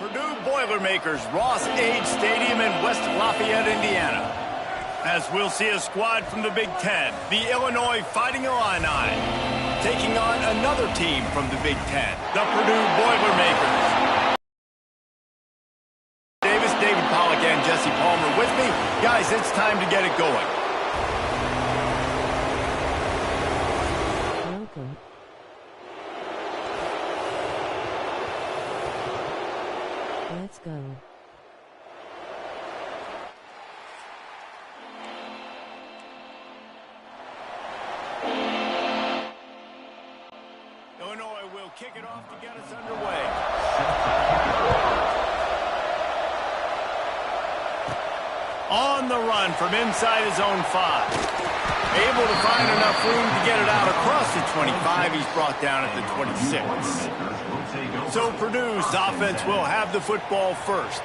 Purdue Boilermakers, Ross Age Stadium in West Lafayette, Indiana. As we'll see a squad from the Big Ten, the Illinois Fighting Illini, taking on another team from the Big Ten, the Purdue Boilermakers. David Pollock and Jesse Palmer with me. Guys, it's time to get it going. Welcome. Let's go. Illinois will kick it off to get us underway. On the run from inside his own 5. Able to find enough room to get it out across the 25. He's brought down at the 26. So Purdue's offense will have the football first.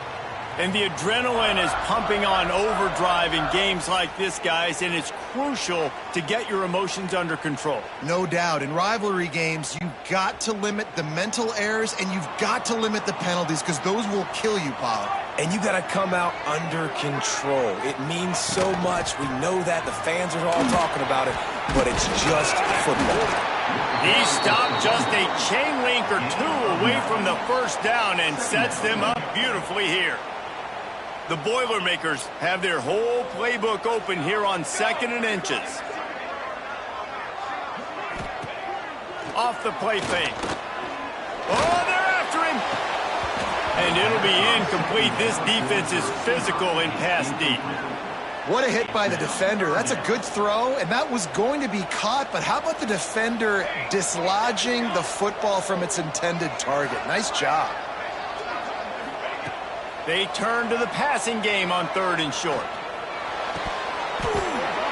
And the adrenaline is pumping on overdrive in games like this, guys, and it's crucial to get your emotions under control. No doubt. In rivalry games, you've got to limit the mental errors, and you've got to limit the penalties, because those will kill you, Paul. And you got to come out under control. It means so much. We know that. The fans are all talking about it, but it's just football. He stopped just a chain link or two away from the first down and sets them up beautifully here. The Boilermakers have their whole playbook open here on 2nd and inches. Off the play fake. Oh, they're after him. And it'll be incomplete. This defense is physical in pass deep. What a hit by the defender. That's a good throw, and that was going to be caught, but how about the defender dislodging the football from its intended target? Nice job. They turn to the passing game on 3rd and short.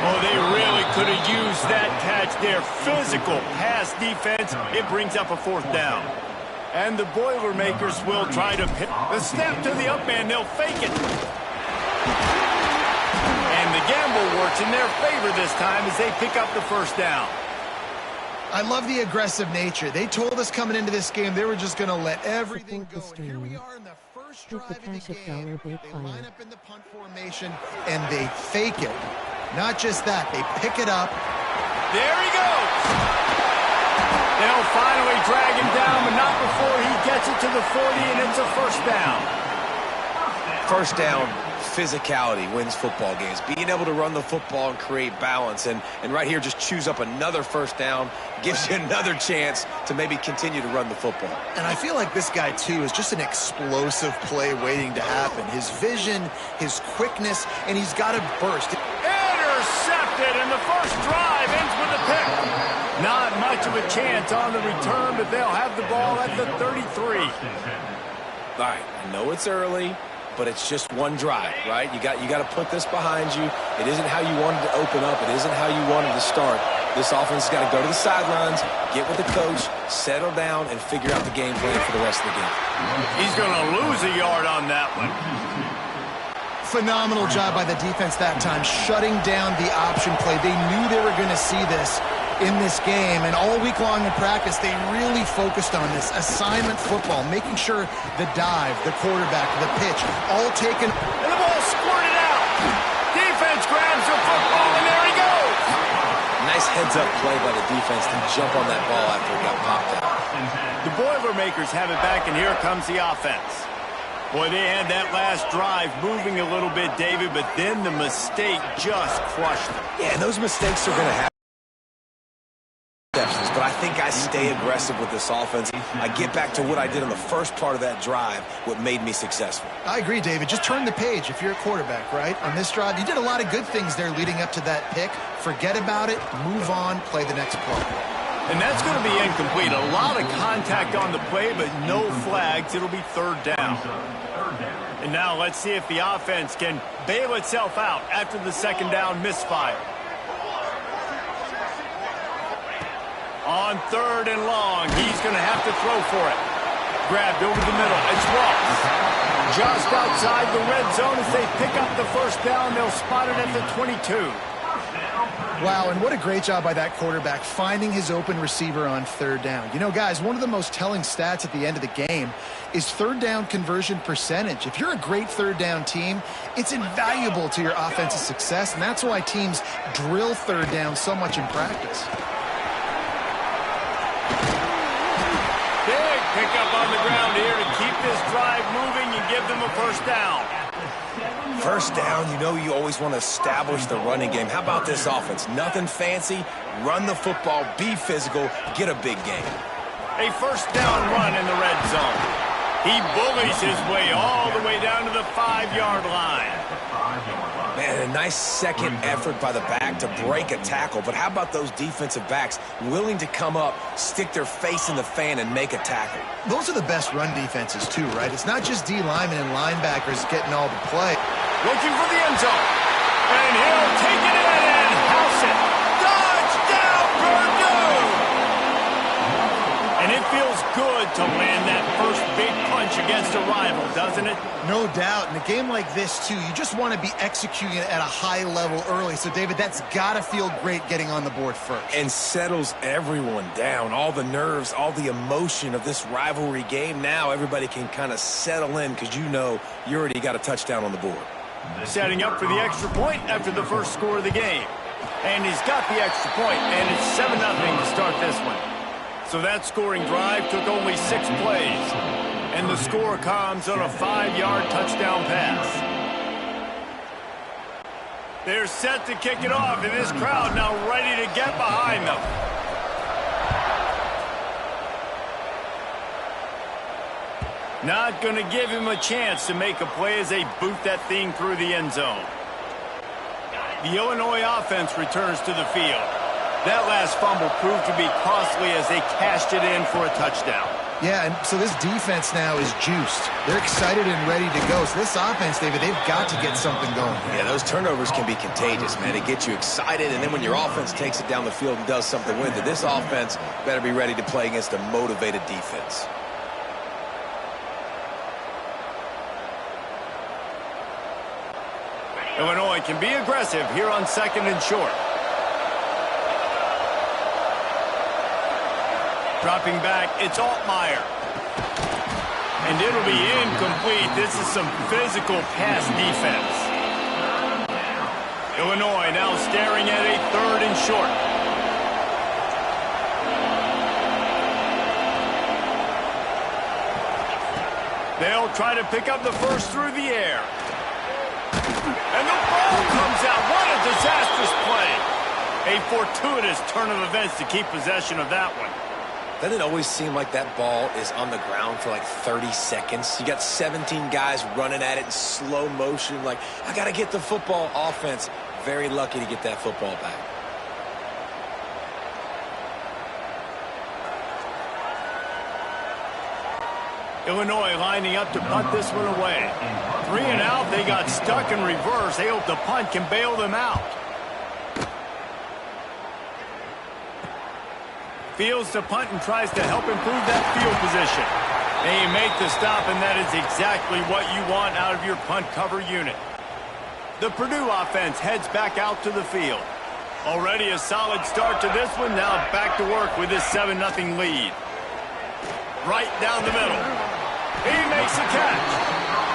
Oh, they really could have used that catch there. Physical pass defense. It brings up a 4th down. And the Boilermakers will try to hit the snap to the up man. They'll fake it. And the gamble works in their favor this time as they pick up the first down. I love the aggressive nature. They told us coming into this game they were just going to let everything go. And here we are in the first drive of the game. They line up in the punt formation, and they fake it. Not just that, they pick it up. There he goes. They'll finally drag him down, but not before he gets it to the 40, and it's a first down. First down, physicality wins football games. Being able to run the football and create balance, and right here just choose up another first down, gives you another chance to maybe continue to run the football. And I feel like this guy, too, is just an explosive play waiting to happen. His vision, his quickness, and he's got to burst. Intercepted, and the first drive ends with a pick. Not much of a chance on the return, but they'll have the ball at the 33. All right, I know it's early, but it's just one drive, right? You got to put this behind you. It isn't how you wanted to open up. It isn't how you wanted to start. This offense has got to go to the sidelines, get with the coach, settle down, and figure out the game plan for the rest of the game. He's going to lose a yard on that one. Phenomenal job by the defense that time, shutting down the option play. They knew they were going to see this in this game, and all week long in practice, they really focused on this assignment football, making sure the dive, the quarterback, the pitch, all taken. And the ball squirted out. Defense grabs the football, and there he goes. Nice heads-up play by the defense to jump on that ball after it got popped out. The Boilermakers have it back, and here comes the offense. Boy, they had that last drive moving a little bit, David, but then the mistake just crushed them. Yeah, and those mistakes are going to happen. But I think I stay aggressive with this offense. I get back to what I did on the first part of that drive, what made me successful. I agree, David. Just turn the page if you're a quarterback, right? On this drive, you did a lot of good things there leading up to that pick. Forget about it, move on, play the next play. And that's going to be incomplete. A lot of contact on the play, but no flags. It'll be 3rd down. And now let's see if the offense can bail itself out after the 2nd down misfire. On 3rd and long, he's going to have to throw for it. Grabbed over the middle. It's Ross. Just outside the red zone as they pick up the first down. They'll spot it at the 22. Wow, and what a great job by that quarterback finding his open receiver on third down. You know, guys, one of the most telling stats at the end of the game is third down conversion percentage. If you're a great third down team, it's invaluable to your offensive success, and that's why teams drill third down so much in practice. Big pickup on the ground here to keep this drive moving and give them a first down. First down, you know you always want to establish the running game. How about this offense? Nothing fancy. Run the football, be physical, get a big gain. A first down run in the red zone. He bullies his way all the way down to the 5-yard line. Man, a nice second effort by the back to break a tackle. But how about those defensive backs willing to come up, stick their face in the fan, and make a tackle? Those are the best run defenses, too, right? It's not just D linemen and linebackers getting all the play. Looking for the end zone. And he'll take it in and house it. Touchdown, Purdue! And it feels good to land that first big punch against a rival, doesn't it? No doubt. In a game like this, too, you just want to be executing it at a high level early. So, David, that's got to feel great getting on the board first. And settles everyone down. All the nerves, all the emotion of this rivalry game. Now everybody can kind of settle in because you know you already got a touchdown on the board. Setting up for the extra point after the first score of the game. And he's got the extra point, and it's 7-0 to start this one. So that scoring drive took only 6 plays. And the score comes on a 5-yard touchdown pass. They're set to kick it off, and this crowd now ready to get behind them. Not going to give him a chance to make a play as they boot that thing through the end zone. The Illinois offense returns to the field. That last fumble proved to be costly as they cashed it in for a touchdown. Yeah, and so this defense now is juiced. They're excited and ready to go. So this offense, David, they've got to get something going. Yeah, those turnovers can be contagious, man. It gets you excited, and then when your offense takes it down the field and does something with it, this offense better be ready to play against a motivated defense. Illinois can be aggressive here on 2nd and short. Dropping back, it's Altmaier. And it'll be incomplete. This is some physical pass defense. Illinois now staring at a 3rd and short. They'll try to pick up the first through the air. And the ball comes out. What a disastrous play. A fortuitous turn of events to keep possession of that one. Doesn't it always seem like that ball is on the ground for like 30 seconds? You got 17 guys running at it in slow motion. Like, I got to get the football. Offense, very lucky to get that football back. Illinois lining up to punt this one away. 3 and out, they got stuck in reverse. They hope the punt can bail them out. Fields to punt and tries to help improve that field position. They make the stop, and that is exactly what you want out of your punt cover unit. The Purdue offense heads back out to the field. Already a solid start to this one. Now back to work with this 7-0 lead. Right down the middle. He makes a catch.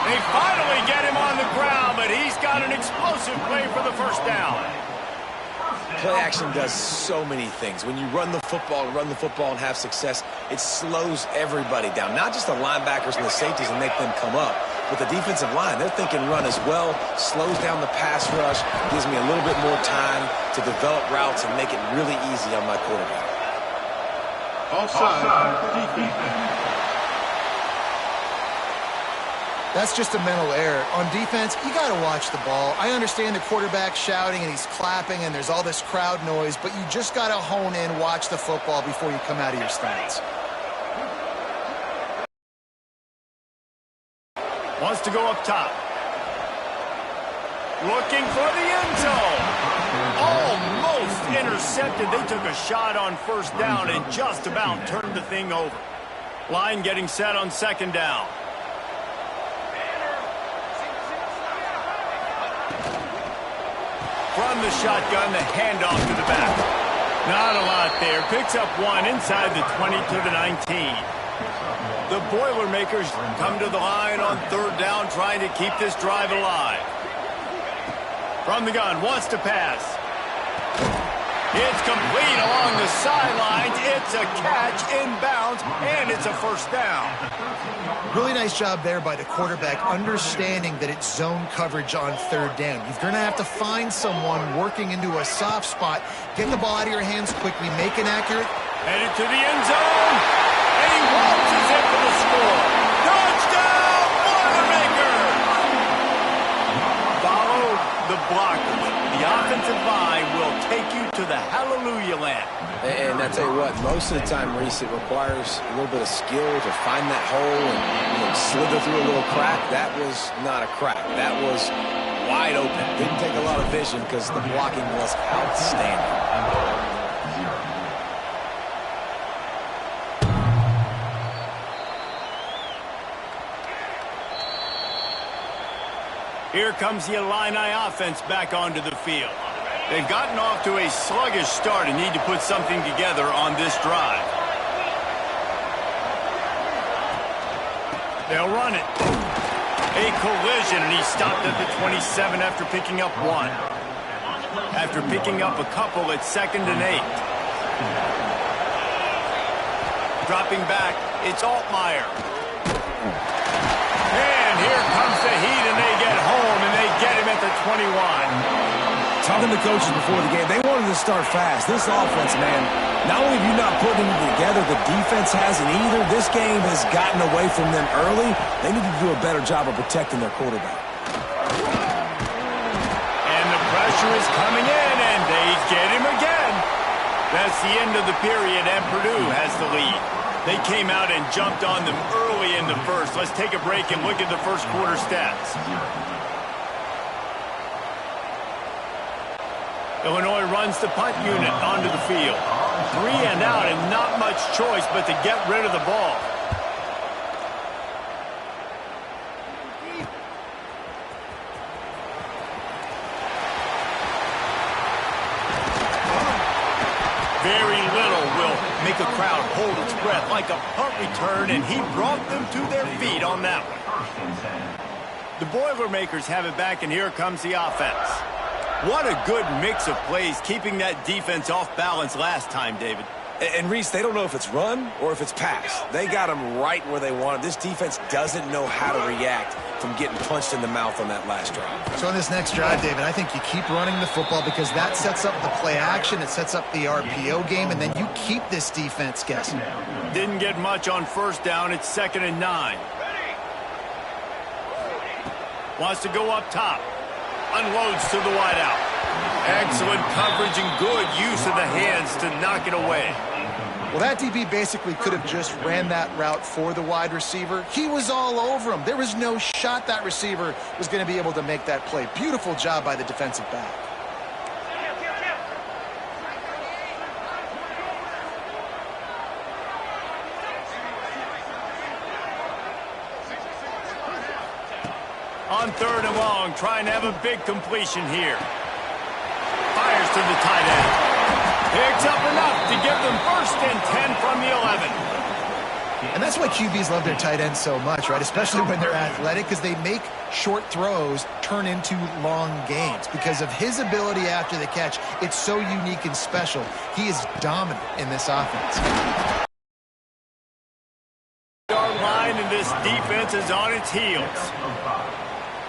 They finally get him on the ground, but he's got an explosive play for the first down. Play action does so many things. When you run the football and have success, it slows everybody down. Not just the linebackers and the safeties and make them come up, but the defensive line. They're thinking run as well, slows down the pass rush, gives me a little bit more time to develop routes and make it really easy on my quarterback. Offside. That's just a mental error. On defense, you got to watch the ball. I understand the quarterback shouting and he's clapping and there's all this crowd noise, but you just got to hone in, watch the football before you come out of your stance. Wants to go up top. Looking for the end zone. Almost intercepted. They took a shot on first down and just about turned the thing over. Line getting set on 2nd down. from the shotgun, the handoff to the back. Not a lot there. Picks up one inside the 20 to the 19. The Boilermakers come to the line on third down, trying to keep this drive alive. From the gun, wants to pass. It's complete along the sidelines. It's a catch inbounds, and it's a first down. Really nice job there by the quarterback, understanding that it's zone coverage on third down. You're going to have to find someone working into a soft spot. Get the ball out of your hands quickly, make it accurate. Headed to the end zone, and he waltzes in for the score. Touchdown, Boilermakers! Follow the blockers. The offensive line will take you to the hallelujah land. And I tell you what, most of the time, Reese, it requires a little bit of skill to find that hole and slither through a little crack. That was not a crack. That was wide open. Didn't take a lot of vision because the blocking was outstanding. Here comes the Illini offense back onto the field. They've gotten off to a sluggish start and need to put something together on this drive. They'll run it. A collision, and he stopped at the 27 after picking up one. After picking up a couple, it's 2nd and 8. Dropping back, it's Altmaier. And here comes the heat, and they get home, and they get him at the 21. Talking to coaches before the game, they wanted to start fast. This offense, man, not only have you not putting it together, the defense hasn't either. This game has gotten away from them early. They need to do a better job of protecting their quarterback. And the pressure is coming in, and they get him again. That's the end of the period, and Purdue has the lead. They came out and jumped on them early in the first. Let's take a break and look at the first quarter stats. Illinois runs the punt unit onto the field. 3 and out, and not much choice but to get rid of the ball. Very little will make a crowd hold its breath like a punt return, and he brought them to their feet on that one. The Boilermakers have it back, and here comes the offense. What a good mix of plays, keeping that defense off balance last time, David. And Reese, they don't know if it's run or if it's pass. They got them right where they want them. This defense doesn't know how to react from getting punched in the mouth on that last drive. So on this next drive, David, I think you keep running the football because that sets up the play action, it sets up the RPO game, and then you keep this defense guessing. Didn't get much on first down. It's 2nd and 9. Wants to go up top. Unloads to the wideout. Excellent coverage and good use of the hands to knock it away. Well, that DB basically could have just ran that route for the wide receiver. He was all over him. There was no shot that receiver was going to be able to make that play. Beautiful job by the defensive back. On 3rd and long, trying to have a big completion here. Fires to the tight end. Picks up enough to give them 1st and 10 from the 11. And that's why QBs love their tight ends so much, right? Especially when they're athletic, because they make short throws turn into long gains. Because of his ability after the catch, it's so unique and special. He is dominant in this offense. Line, and this defense is on its heels.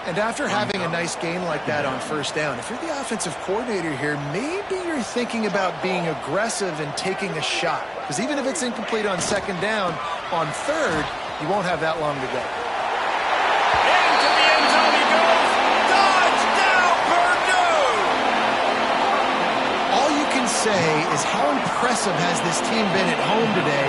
And after having a nice gain like that on first down, if you're the offensive coordinator here, maybe you're thinking about being aggressive and taking a shot. Because even if it's incomplete on 2nd down, on 3rd, you won't have that long to go. Into the end zone he goes. Touchdown, Purdue! All you can say is how impressive has this team been at home today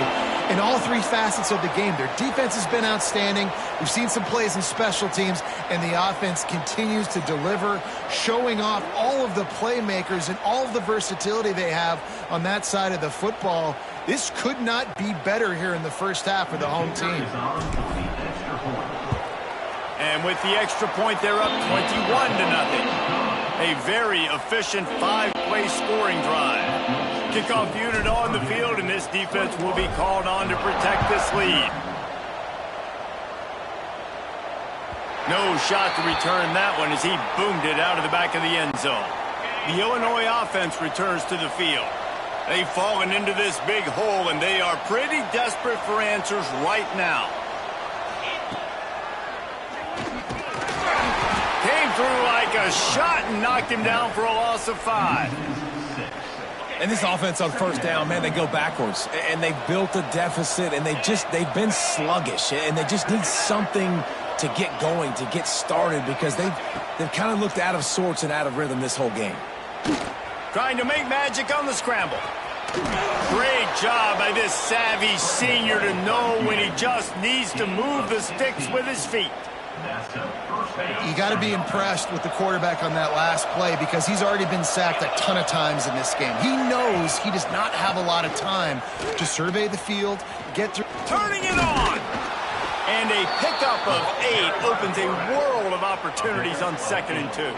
in all 3 facets of the game. Their defense has been outstanding. We've seen some plays in special teams, and the offense continues to deliver, showing off all of the playmakers and all of the versatility they have on that side of the football. This could not be better here in the first half for the home team. And with the extra point, they're up 21-0. A very efficient 5-play scoring drive. Kickoff unit on the field, and this defense will be called on to protect this lead. No shot to return that one as he boomed it out of the back of the end zone. The Illinois offense returns to the field. They've fallen into this big hole, and they are pretty desperate for answers right now. Came through like a shot and knocked him down for a loss of 5. And this offense on first down, man, they go backwards. And they've built a deficit, and they've been sluggish. And they just need something to get going, to get started, because they've kind of looked out of sorts and out of rhythm this whole game. Trying to make magic on the scramble. Great job by this savvy senior to know when he just needs to move the sticks with his feet. You got to be impressed with the quarterback on that last play because he's already been sacked a ton of times in this game. He knows he does not have a lot of time to survey the field, get through. Turning it on! And a pickup of 8 opens a world of opportunities on 2nd and 2.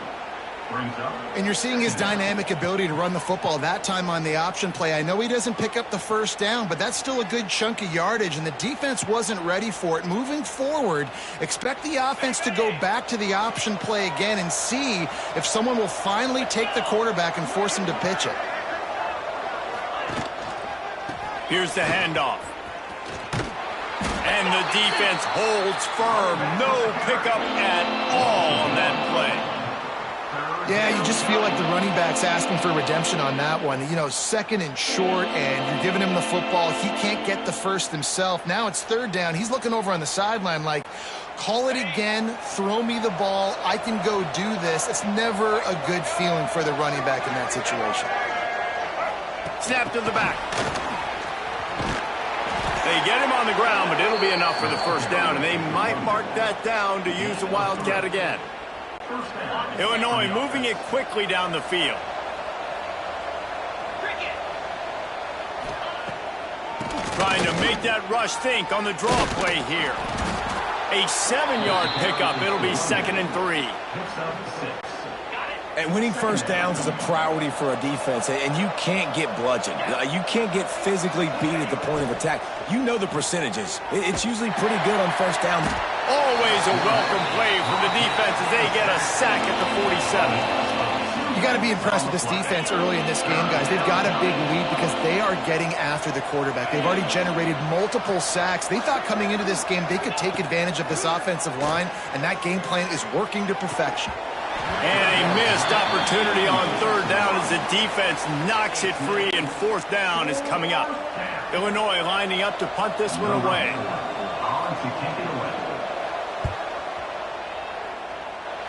And you're seeing his dynamic ability to run the football that time on the option play. I know he doesn't pick up the first down, but that's still a good chunk of yardage, and the defense wasn't ready for it. Moving forward, expect the offense to go back to the option play again and see if someone will finally take the quarterback and force him to pitch it. Here's the handoff. And the defense holds firm. No pickup at all on that play. Yeah, you just feel like the running back's asking for redemption on that one. You know, 2nd and short, and you're giving him the football. He can't get the first himself. Now it's 3rd down. He's looking over on the sideline like, call it again, throw me the ball, I can go do this. It's never a good feeling for the running back in that situation. Snap to the back. They get him on the ground, but it'll be enough for the first down, and they might mark that down to use the Wildcat again. Illinois moving it quickly down the field. Trying to make that rush think on the draw play here. A 7-yard pickup. It'll be 2nd and 3. And winning first downs is a priority for a defense, and you can't get bludgeoned. You can't get physically beat at the point of attack. You know the percentages. It's usually pretty good on first down. Always a welcome play from the defense as they get a sack at the 47. You got to be impressed with this defense early in this game, guys. They've got a big lead because they are getting after the quarterback. They've already generated multiple sacks. They thought coming into this game they could take advantage of this offensive line, and that game plan is working to perfection. And a missed opportunity on 3rd down as the defense knocks it free, and 4th down is coming up. Illinois lining up to punt this one away.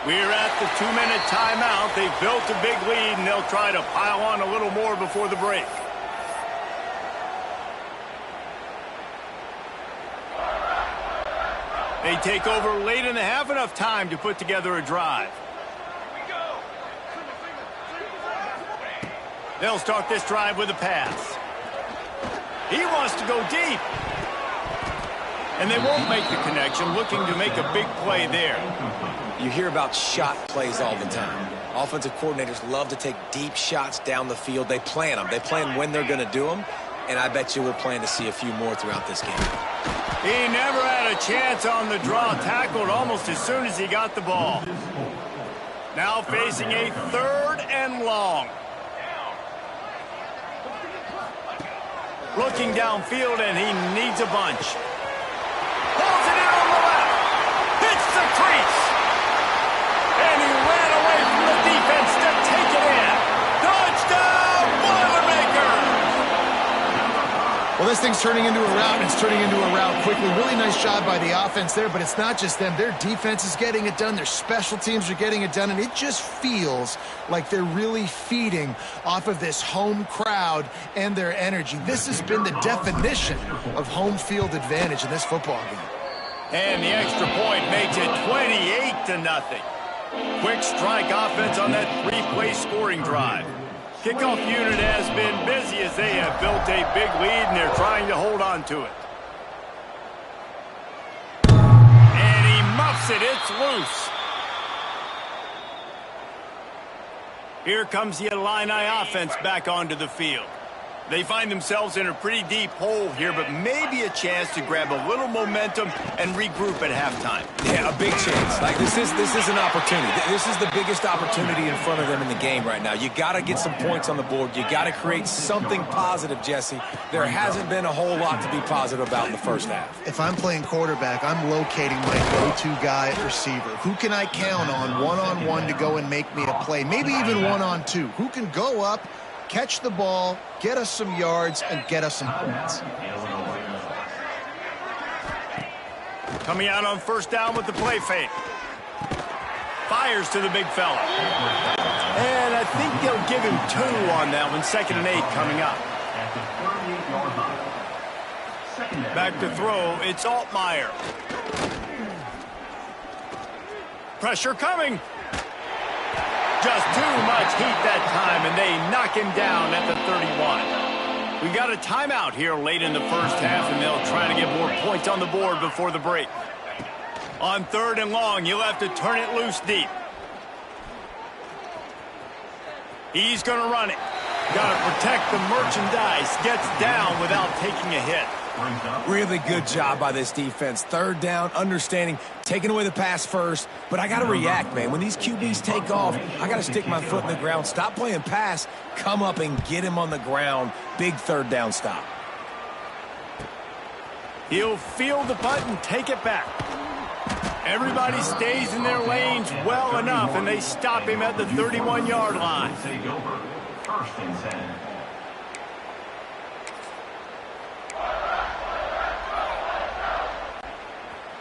We're at the 2-minute timeout. They've built a big lead, and they'll try to pile on a little more before the break. They take over late in the half, enough time to put together a drive. They'll start this drive with a pass. He wants to go deep. And they won't make the connection, looking to make a big play there. You hear about shot plays all the time. Offensive coordinators love to take deep shots down the field. They plan them. They plan when they're going to do them. And I bet you we'll plan to see a few more throughout this game. He never had a chance on the draw, tackled almost as soon as he got the ball. Now facing a 3rd and long. Looking downfield, and he needs a bunch. Pulls it in on the left. Hits the crease. And he ran away from the defense to take it in. Touchdown, Boilermakers! Well, this thing's turning into a rout, and it's turning into a rout quickly. Really nice job by the offense there, but it's not just them. Their defense is getting it done. Their special teams are getting it done, and it just feels like they're really feeding off of this home crowd and their energy. This has been the definition of home field advantage in this football game. And the extra point makes it 28-0. Quick strike offense on that 3-play scoring drive. Kickoff unit has been busy as they have built a big lead, and they're trying to hold on to it. And he muffs it. It's loose. Here comes the Illini offense back onto the field. They find themselves in a pretty deep hole here, but maybe a chance to grab a little momentum and regroup at halftime. Yeah, a big chance. Like, this is an opportunity. This is the biggest opportunity in front of them in the game right now. You got to get some points on the board. You got to create something positive, Jesse. There hasn't been a whole lot to be positive about in the first half. If I'm playing quarterback, I'm locating my go-to guy at receiver. Who can I count on one-on-one to go and make me a play? Maybe even one-on-two. Who can go up, catch the ball, get us some yards, and get us some points. Coming out on first down with the play fake. Fires to the big fella. And I think they'll give him 2 on that one. 2nd and 8 coming up. Back to throw. It's Altmaier. Pressure coming. Just too much heat that time, and they knock him down at the 31. We got a timeout here late in the first half, and they'll try to get more points on the board before the break. On 3rd and long, you'll have to turn it loose deep. He's going to run it. Got to protect the merchandise. Gets down without taking a hit. Really good job by this defense. 3rd down, understanding, taking away the pass first. But I got to react, man. When these QBs take off, I got to stick my foot in the ground. Stop playing pass. Come up and get him on the ground. Big 3rd down stop. He'll field the punt and take it back. Everybody stays in their lanes well enough, and they stop him at the 31-yard line. Take over. 1st and 10.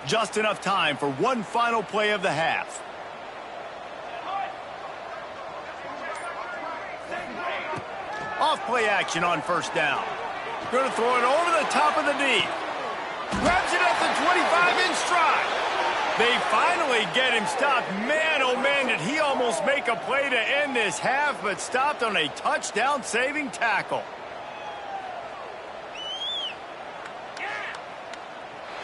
Just enough time for one final play of the half. Off play action on first down. Going to throw it over the top of the D. Grabs it at the 25 in stride. They finally get him stopped. Man, oh man, did he almost make a play to end this half, but stopped on a touchdown-saving tackle.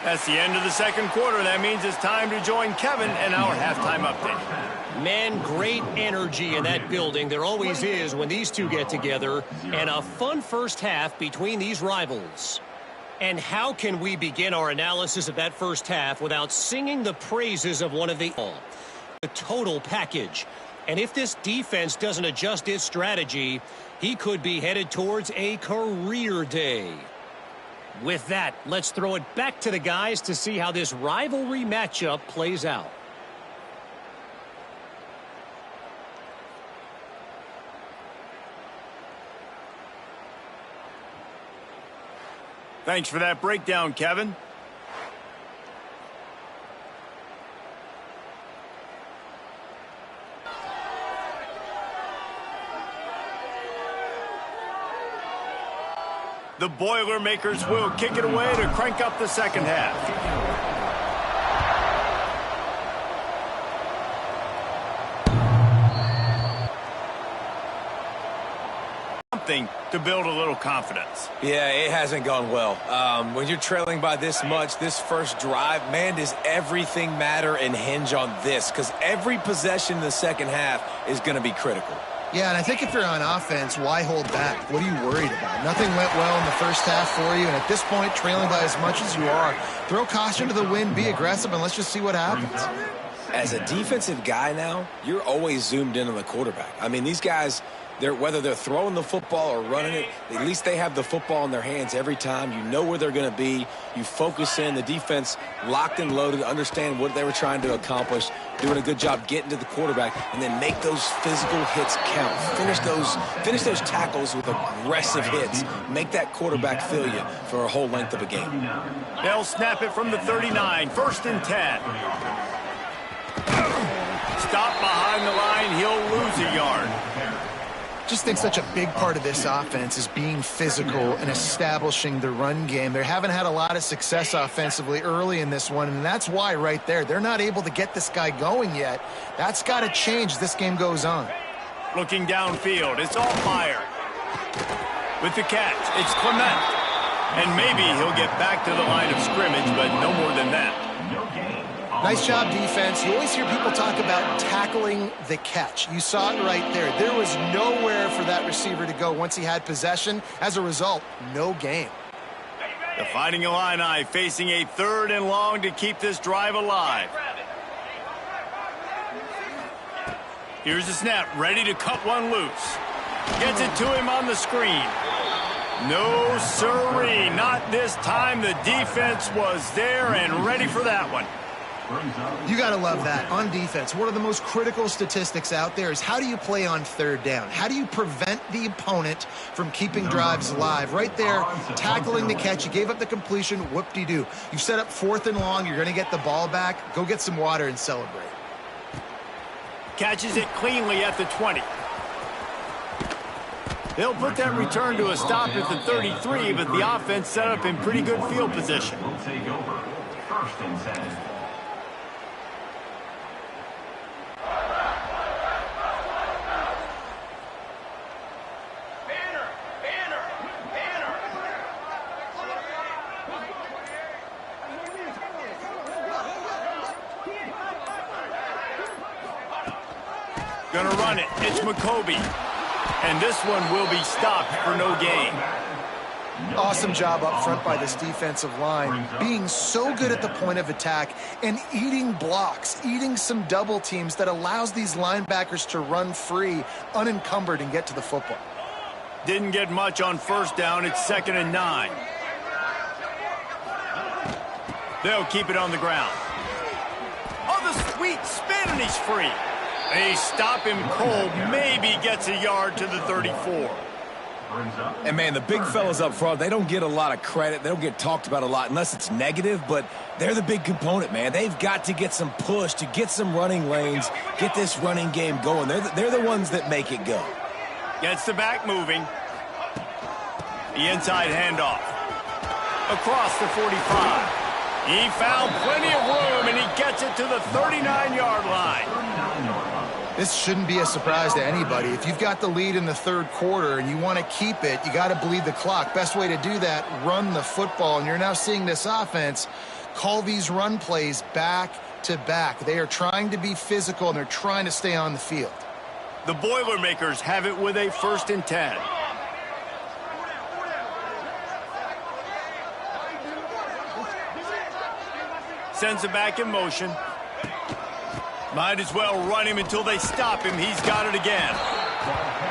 That's the end of the 2nd quarter. That means it's time to join Kevin and our halftime update. Man, great energy in that building. There always is when these two get together. And a fun first half between these rivals. And how can we begin our analysis of that first half without singing the praises of one of the total package? And if this defense doesn't adjust its strategy, he could be headed towards a career day. With that, let's throw it back to the guys to see how this rivalry matchup plays out. Thanks for that breakdown, Kevin. The Boilermakers will kick it away to crank up the 2nd half. Something to build a little confidence. Yeah, it hasn't gone well. When you're trailing by this much, this first drive, man, does everything matter and hinge on this? Because every possession in the 2nd half is going to be critical. Yeah, and I think if you're on offense, why hold back? What are you worried about? Nothing went well in the first half for you, and at this point, trailing by as much as you are, throw caution to the wind, be aggressive, and let's just see what happens. As a defensive guy now, you're always zoomed in on the quarterback. I mean, these guys, whether they're throwing the football or running it, at least they have the football in their hands every time. You know where they're going to be. You focus in. The defense locked and loaded, understand what they were trying to accomplish, doing a good job getting to the quarterback, and then make those physical hits count. Finish those tackles with aggressive hits. Make that quarterback feel you for a whole length of a game. They'll snap it from the 39, 1st and 10. Stop behind the line. He'll lose a yard. Just think such a big part of this offense is being physical and establishing the run game. They haven't had a lot of success offensively early in this one, and that's why right there, they're not able to get this guy going yet. That's got to change as this game goes on. Looking downfield, it's Altmaier. With the catch, it's Clement. And maybe he'll get back to the line of scrimmage, but no more than that. Nice job, defense. You always hear people talk about tackling the catch. You saw it right there. There was nowhere for that receiver to go once he had possession. As a result, no gain. The Fighting Illini facing a 3rd and long to keep this drive alive. Here's the snap, ready to cut one loose. Gets it to him on the screen. No sirree, not this time. The defense was there and ready for that one. You got to love that. On defense, one of the most critical statistics out there is how do you play on 3rd down? How do you prevent the opponent from keeping drives alive? Right there, tackling the catch. You gave up the completion. Whoop-de-doo. You've set up 4th and long. You're going to get the ball back. Go get some water and celebrate. Catches it cleanly at the 20. They'll put that return to a stop at the 33, but the offense set up in pretty good field position. Will take over. 1st and 10. Gonna run it. It's McCoby. And this one will be stopped for no gain. Awesome job up front by this defensive line, being so good at the point of attack and eating blocks, eating some double teams that allows these linebackers to run free, unencumbered, and get to the football. Didn't get much on 1st down. It's 2nd and 9. They'll keep it on the ground. Oh, the sweet spin, and he's free. They stop him cold, maybe gets a yard to the 34. And, man, the big fellas up front, they don't get a lot of credit. They don't get talked about a lot unless it's negative, but they're the big component, man. They've got to get some push to get some running lanes, get this running game going. They're the ones that make it go. Gets the back moving. The inside handoff. Across the 45. He found plenty of room, and he gets it to the 39-yard line. This shouldn't be a surprise to anybody. If you've got the lead in the 3rd quarter and you want to keep it, you got to bleed the clock. Best way to do that, run the football. And you're now seeing this offense call these run plays back to back. They are trying to be physical, and they're trying to stay on the field. The Boilermakers have it with a 1st and 10. Sends it back in motion. Might as well run him until they stop him. He's got it again.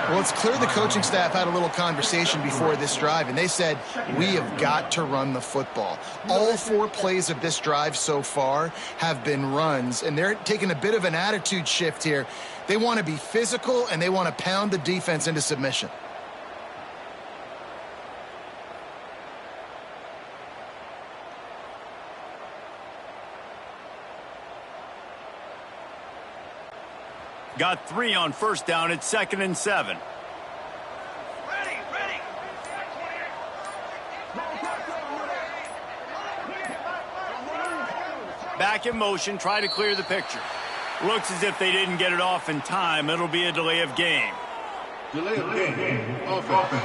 Well, it's clear the coaching staff had a little conversation before this drive, and they said, we have got to run the football. All 4 plays of this drive so far have been runs, and they're taking a bit of an attitude shift here. They want to be physical, and they want to pound the defense into submission. Got 3 on 1st down. It's 2nd and 7. Back in motion, try to clear the picture. Looks as if they didn't get it off in time. It'll be a delay of game. Delay of game. Offense.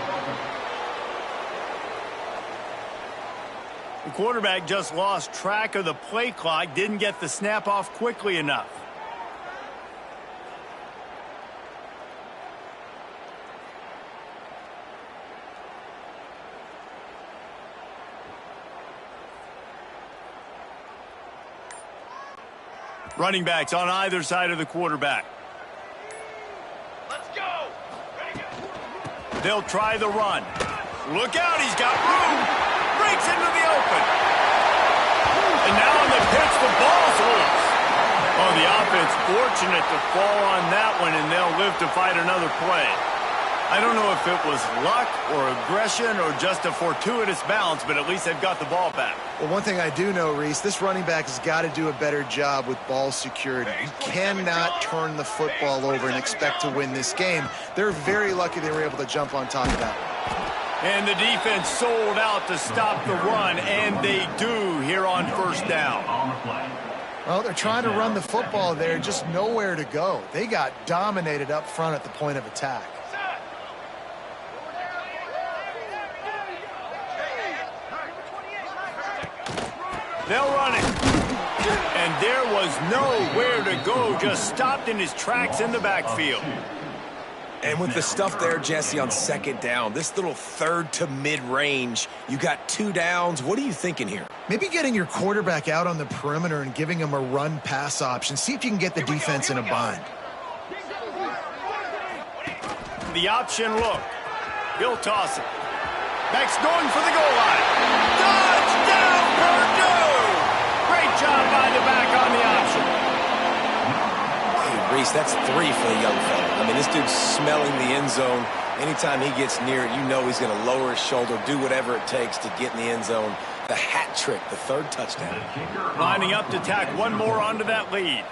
The quarterback just lost track of the play clock, didn't get the snap off quickly enough. Running backs on either side of the quarterback. Let's go. They'll try the run. Look out, he's got room. Breaks into the open. And now on the pitch, the ball's loose. Oh, the offense fortunate to fall on that one, and they'll live to fight another play. I don't know if it was luck or aggression or just a fortuitous bounce, but at least they've got the ball back. Well, one thing I do know, Reese, this running back has got to do a better job with ball security. You cannot turn the football over and expect to win this game. They're very lucky they were able to jump on top of that one. And the defense sold out to stop the run, and they do here on 1st down. Well, they're trying to run the football there, just nowhere to go. They got dominated up front at the point of attack. They'll run it. And there was nowhere to go, just stopped in his tracks in the backfield. And with the stuff there, Jesse, on second down, this little third to mid-range, you got 2 downs. What are you thinking here? Maybe getting your quarterback out on the perimeter and giving him a run-pass option. See if you can get the defense in a bind. The option look. He'll toss it. Max going for the goal line. Touchdown, Purdue! Great job by the back on the option. Hey, Reese, that's 3 for the young fella. I mean, this dude's smelling the end zone. Anytime he gets near it, you know he's going to lower his shoulder, do whatever it takes to get in the end zone. The hat trick, the 3rd touchdown. Lining up to tack one more onto that lead.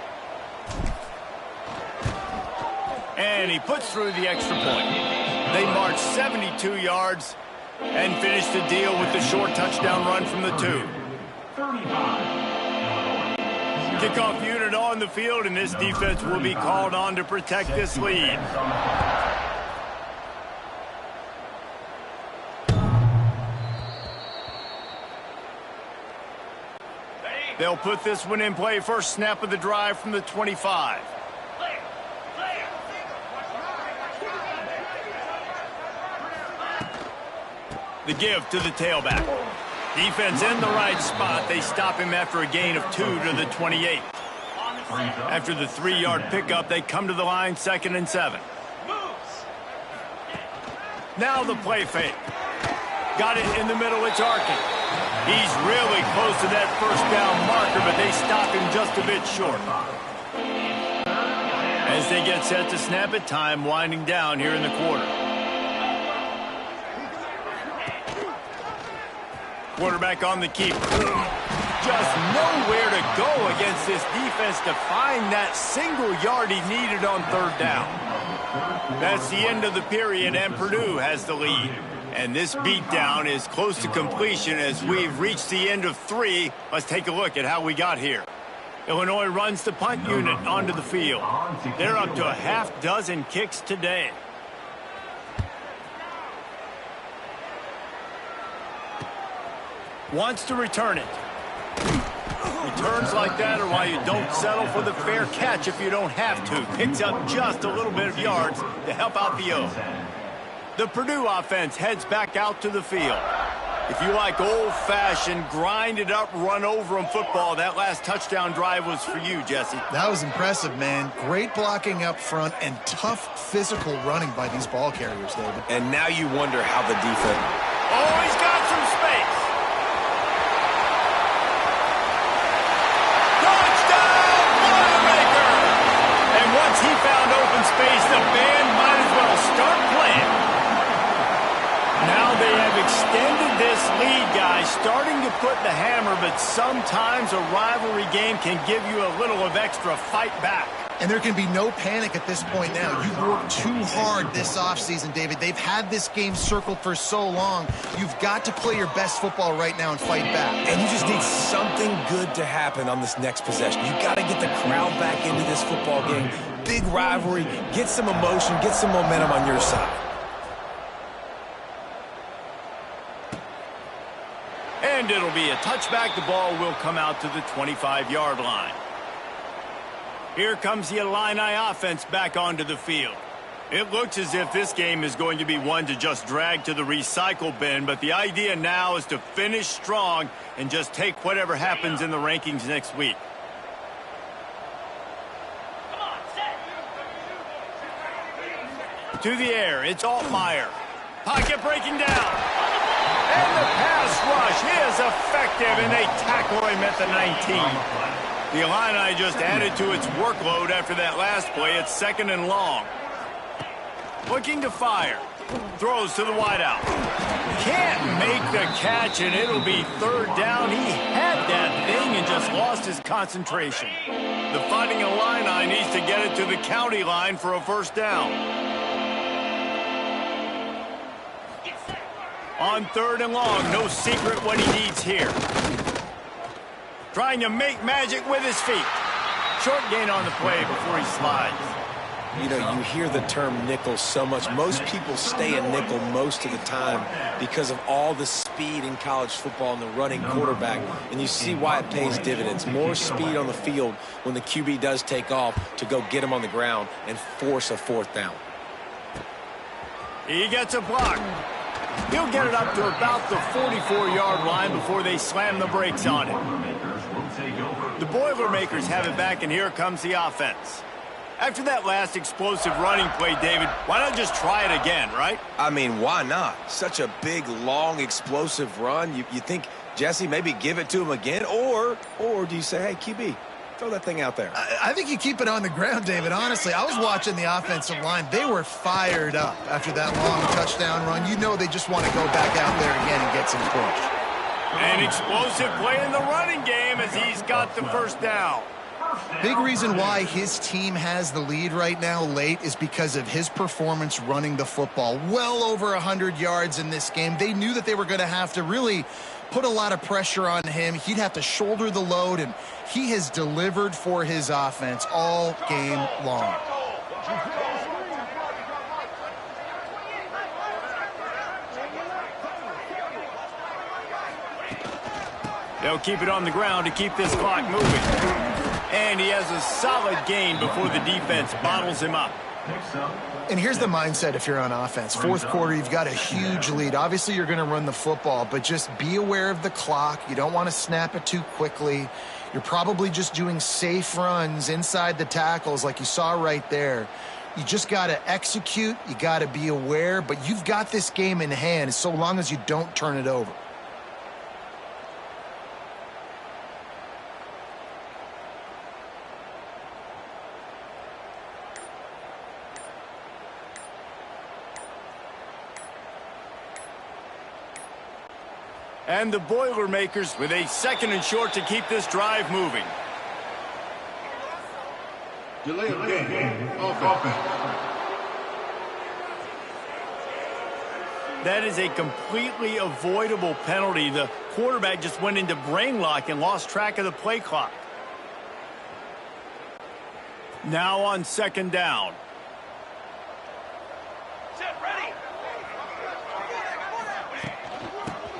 And he puts through the extra point. They march 72 yards and finish the deal with the short touchdown run from the 2. Kickoff unit on the field, and this defense will be called on to protect this lead. They'll put this one in play. First snap of the drive from the 25. The give to the tailback. Defense in the right spot. They stop him after a gain of 2 to the 28. After the 3-yard pickup, they come to the line, 2nd and 7. Now the play fake. Got it in the middle, it's Arkin. He's really close to that first down marker, but they stop him just a bit short. As they get set to snap it, time winding down here in the quarter. Quarterback on the keeper. Just nowhere to go against this defense to find that single yard he needed on 3rd down. That's the end of the period, and Purdue has the lead. And this beatdown is close to completion as we've reached the end of 3. Let's take a look at how we got here. Illinois runs the punt unit onto the field. They're up to a half-dozen kicks today. Wants to return it. Returns like that are why you don't settle for the fair catch if you don't have to. Picks up just a little bit of yards to help out the O. The Purdue offense heads back out to the field. If you like old-fashioned, grind-it-up, run-over-'em football, that last touchdown drive was for you, Jesse. That was impressive, man. Great blocking up front and tough physical running by these ball carriers, David. And now you wonder how the defense... Oh, he's got some space. Touchdown, Boilermaker! And once he found open space, the band might as well start playing. Now they have extended this lead, guys, starting to put the hammer, but sometimes a rivalry game can give you a little of extra fight back. And there can be no panic at this point now. You've worked too hard this offseason, David. They've had this game circled for so long. You've got to play your best football right now and fight back. And you just need something good to happen on this next possession. You got to get the crowd back into this football game. Big rivalry, get some emotion, get some momentum on your side. And it'll be a touchback. The ball will come out to the 25-yard line. Here comes the Illini offense back onto the field. It looks as if this game is going to be one to just drag to the recycle bin, but the idea now is to finish strong and just take whatever happens in the rankings next week. To the air, it's Altmaier. Pocket breaking down. And the pass rush is effective, and they tackle him at the 19. The Illini just added to its workload after that last play. It's 2nd and long. Looking to fire. Throws to the wideout. Can't make the catch, and it'll be 3rd down. He had that thing and just lost his concentration. The Fighting Illini needs to get it to the county line for a 1st down. On 3rd and long, no secret what he needs here. Trying to make magic with his feet. Short gain on the play before he slides. you know, you hear the term nickel so much. Most people stay in nickel most of the time because of all the speed in college football and the running quarterback. And you see why it pays dividends. More speed on the field when the QB does take off to go get him on the ground and force a fourth down. He gets a block. He'll get it up to about the 44-yard line before they slam the brakes on him. The Boilermakers have it back, and here comes the offense. After that last explosive running play, David, why not just try it again, right? I mean, why not? Such a big, long, explosive run. You think, Jesse, maybe give it to him again? Or do you say, hey, QB, throw that thing out there? I think you keep it on the ground, David. Honestly, I was watching the offensive line. They were fired up after that long touchdown run. You know they just want to go back out there again and get some push. An explosive play in the running game as he's got the first down. Big reason why his team has the lead right now late is because of his performance running the football. Well over 100 yards in this game. They knew that they were going to have to really put a lot of pressure on him. He'd have to shoulder the load, and he has delivered for his offense all game long. They'll keep it on the ground to keep this clock moving. And he has a solid gain before the defense bottles him up. And here's the mindset if you're on offense. Fourth quarter, you've got a huge lead. Obviously, you're going to run the football, but just be aware of the clock. You don't want to snap it too quickly. You're probably just doing safe runs inside the tackles like you saw right there. You just got to execute. You got to be aware, but you've got this game in hand so long as you don't turn it over. And the Boilermakers with a second and short to keep this drive moving. Delay of game. Offense. That is a completely avoidable penalty. The quarterback just went into brain lock and lost track of the play clock. Now on second down.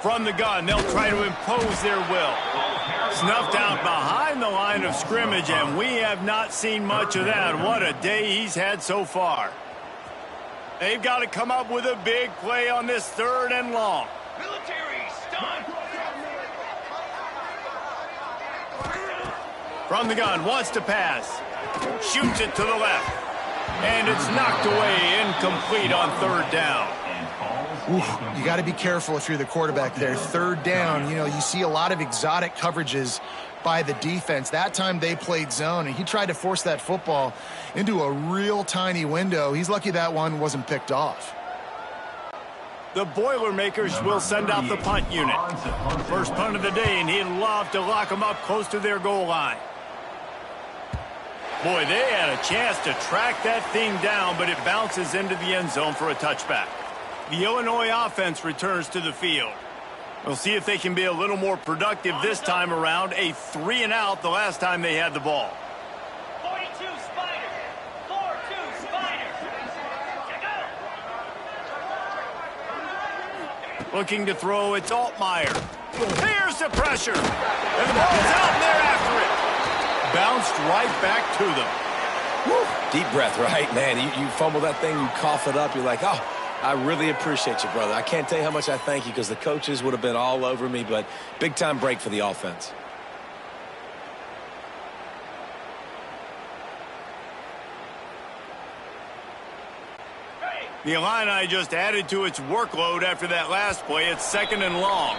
From the gun, they'll try to impose their will. Snuffed out behind the line of scrimmage, and we have not seen much of that. What a day he's had so far. They've got to come up with a big play on this third and long. Military stunt. From the gun, wants to pass. Shoots it to the left. And it's knocked away, incomplete on third down. You got to be careful if you're the quarterback there. Third down, you know, you see a lot of exotic coverages by the defense. That time they played zone, and he tried to force that football into a real tiny window. He's lucky that one wasn't picked off. The Boilermakers will send out the punt unit. First punt of the day, and he'd love to lock them up close to their goal line. Boy, they had a chance to track that thing down, but it bounces into the end zone for a touchback. The Illinois offense returns to the field. We'll see if they can be a little more productive this time around. A 3-and-out the last time they had the ball. 42 Spiders. 4-2 Spiders. Go. Looking to throw, it's Altmaier. Here's the pressure. And the ball's out, and they're after it. Bounced right back to them. Woo. Deep breath, right? Man, you fumble that thing, you cough it up, you're like, oh, I really appreciate you, brother. I can't tell you how much I thank you because the coaches would have been all over me, but big-time break for the offense. The Illini just added to its workload after that last play. It's second and long.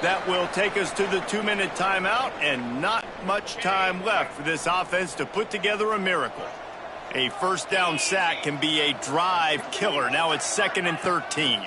That will take us to the 2-minute timeout, and not much time left for this offense to put together a miracle. A first down sack can be a drive killer. Now it's second and 13.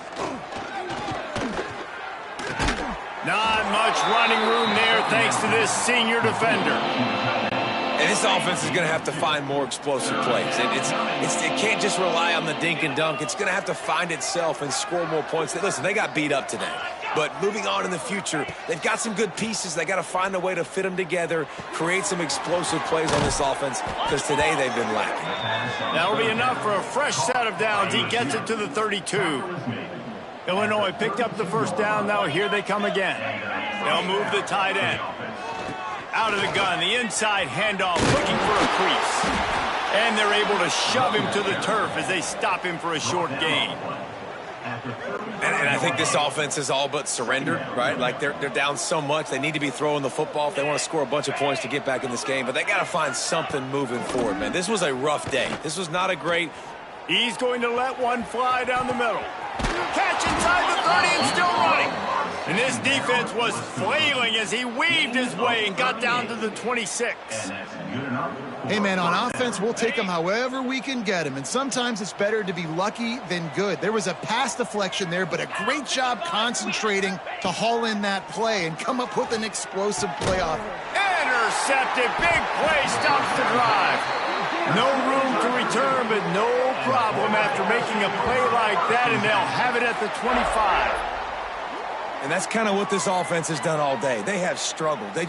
Not much running room there thanks to this senior defender. And this offense is going to have to find more explosive plays. It can't just rely on the dink and dunk. It's going to have to find itself and score more points. Listen, they got beat up today. But moving on in the future, they've got some good pieces. They got to find a way to fit them together, create some explosive plays on this offense, because today they've been lacking. That'll be enough for a fresh set of downs. He gets it to the 32. Illinois picked up the first down. Now here they come again. They'll move the tight end. Out of the gun, the inside handoff, looking for a crease. And they're able to shove him to the turf as they stop him for a short gain. And I think this offense is all but surrendered, right? Like they're down so much. They need to be throwing the football if they want to score a bunch of points to get back in this game. But they got to find something moving forward, man. This was a rough day. This was not a great. He's going to let one fly down the middle. Catch inside the 30 and still running. And this defense was flailing as he weaved his way and got down to the 26. Hey, man, on offense, we'll take them however we can get them. And sometimes it's better to be lucky than good. There was a pass deflection there, but a great job concentrating to haul in that play and come up with an explosive playoff. Intercepted. Big play stops the drive. No room to return, but no problem after making a play like that, and they'll have it at the 25. And that's kind of what this offense has done all day. They have struggled. They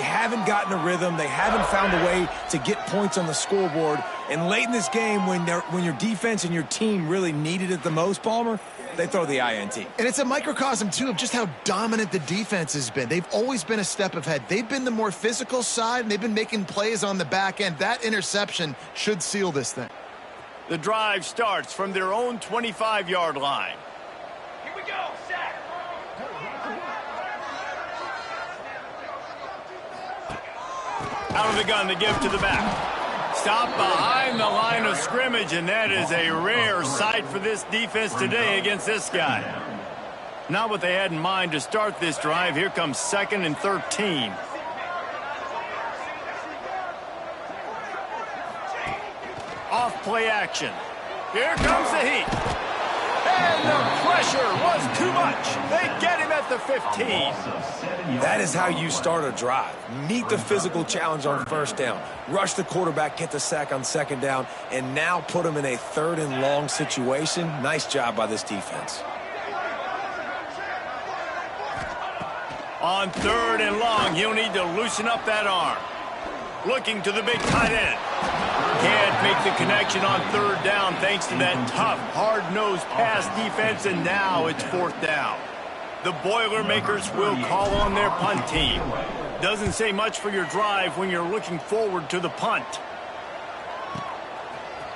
haven't gotten a rhythm. They haven't found a way to get points on the scoreboard. And late in this game, when your defense and your team really needed it the most, Palmer, they throw the INT. And it's a microcosm, too, of just how dominant the defense has been. They've always been a step ahead. They've been the more physical side, and they've been making plays on the back end. That interception should seal this thing. The drive starts from their own 25-yard line. Here we go, set. Out of the gun to give to the back. Stop behind the line of scrimmage, and that is a rare sight for this defense today against this guy. Not what they had in mind to start this drive. Here comes 2nd and 13. Off play action. Here comes the heat. And the pressure was too much. They get him at the 15. That is how you start a drive. Meet the physical challenge on first down. Rush the quarterback, get the sack on second down, and now put him in a 3rd and long situation. Nice job by this defense. On 3rd and long, he'll need to loosen up that arm. Looking to the big tight end. Can't make the connection on 3rd down thanks to that tough, hard-nosed pass defense, and now it's 4th down. The Boilermakers will call on their punt team. Doesn't say much for your drive when you're looking forward to the punt.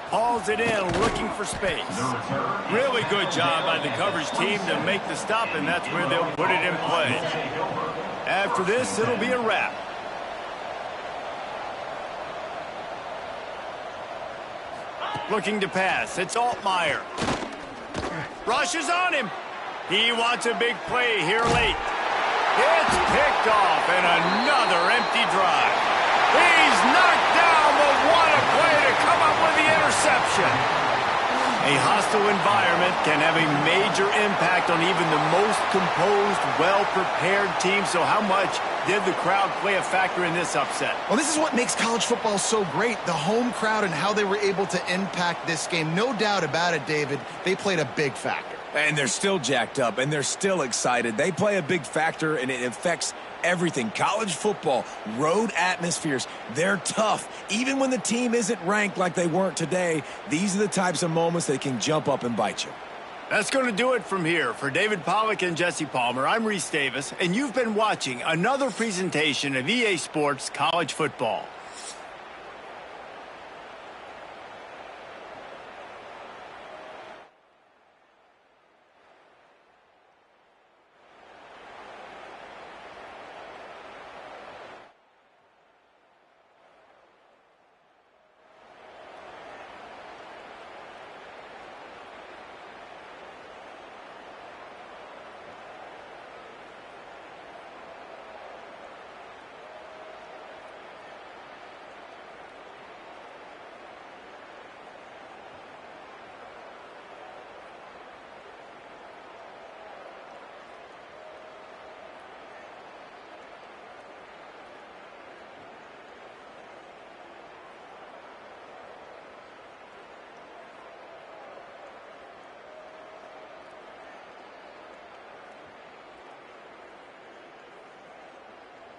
Hauls it in, looking for space. Really good job by the coverage team to make the stop, and that's where they'll put it in play. After this, it'll be a wrap. Looking to pass. It's Altmaier. Rushes on him. He wants a big play here late. It's picked off, and another empty drive. He's knocked down, but what a play to come up with the interception. A hostile environment can have a major impact on even the most composed, well-prepared team. So how much did the crowd play a factor in this upset? Well, this is what makes college football so great, the home crowd and how they were able to impact this game. No doubt about it, David, they played a big factor. And they're still jacked up, and they're still excited. They play a big factor, and it affects everything. College football, road atmospheres, they're tough. Even when the team isn't ranked like they weren't today, these are the types of moments that can jump up and bite you. That's going to do it from here. For David Pollack and Jesse Palmer, I'm Reese Davis, and you've been watching another presentation of EA Sports College Football.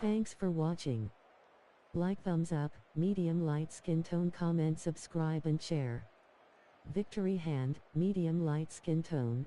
Thanks for watching. Like, thumbs up, medium light skin tone, comment, subscribe and share. Victory hand, medium light skin tone.